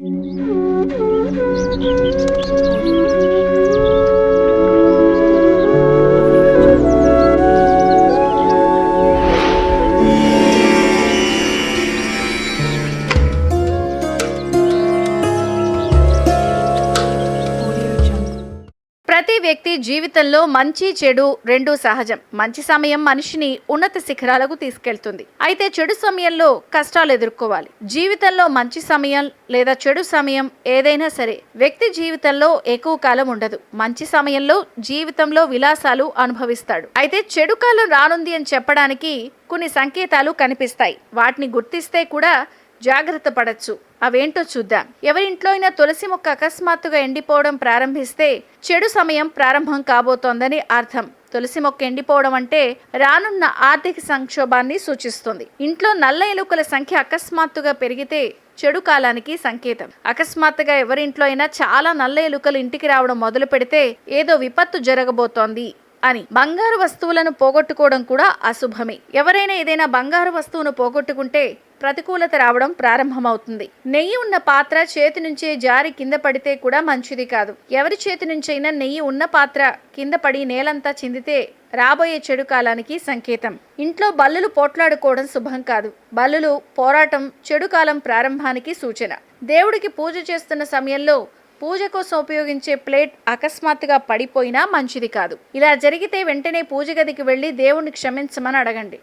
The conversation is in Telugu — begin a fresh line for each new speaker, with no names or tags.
ప్రతి వ్యక్తి జీవితంలో మంచి చెడు రెండూ సహజం. మంచి సమయం మనిషిని ఉన్నత శిఖరాలకు తీసుకెళ్తుంది. అయితే చెడు సమయంలో కష్టాలు ఎదుర్కోవాలి. జీవితంలో మంచి సమయం లేదా చెడు సమయం ఏదైనా సరే వ్యక్తి జీవితంలో ఎక్కువ కాలం ఉండదు. మంచి సమయంలో జీవితంలో విలాసాలు అనుభవిస్తాడు. అయితే చెడు కాలం రానుంది అని చెప్పడానికి కొన్ని సంకేతాలు కనిపిస్తాయి. వాటిని గుర్తిస్తే కూడా జాగ్రత్త పడచ్చు. అవేంటో చూద్దాం. ఎవరింట్లో అయినా తులసి మొక్క అకస్మాత్తుగా ఎండిపోవడం ప్రారంభిస్తే చెడు సమయం ప్రారంభం కాబోతోందని అర్థం. తులసి మొక్క ఎండిపోవడం అంటే రానున్న ఆర్థిక సంక్షోభాన్ని సూచిస్తుంది. ఇంట్లో నల్ల ఎలుకల సంఖ్య అకస్మాత్తుగా పెరిగితే చెడు కాలానికి సంకేతం. అకస్మాత్తుగా ఎవరింట్లో అయినా చాలా నల్ల ఎలుకలు ఇంటికి రావడం మొదలు పెడితే ఏదో విపత్తు జరగబోతోంది అని. బంగారు వస్తువులను పోగొట్టుకోవడం కూడా అశుభమే. ఎవరైనా ఏదైనా బంగారు వస్తువును పోగొట్టుకుంటే ప్రతికూలత రావడం ప్రారంభమవుతుంది. నెయ్యి ఉన్న పాత్ర చేతి నుంచే జారి కింద పడితే కూడా మంచిది కాదు. ఎవరి చేతి నుంచైనా నెయ్యి ఉన్న పాత్ర కింద పడి నేలంతా చిందితే రాబోయే చెడు కాలానికి సంకేతం. ఇంట్లో బల్లులు పోట్లాడుకోవడం శుభం కాదు. బల్లులు పోరాటం చెడు కాలం ప్రారంభానికి సూచన. దేవుడికి పూజ చేస్తున్న సమయంలో పూజ కోసం ఉపయోగించే ప్లేట్ అకస్మాత్తుగా పడిపోయినా మంచిది కాదు. ఇలా జరిగితే వెంటనే పూజ గదికి వెళ్లి దేవుణ్ణి క్షమించమని అడగండి.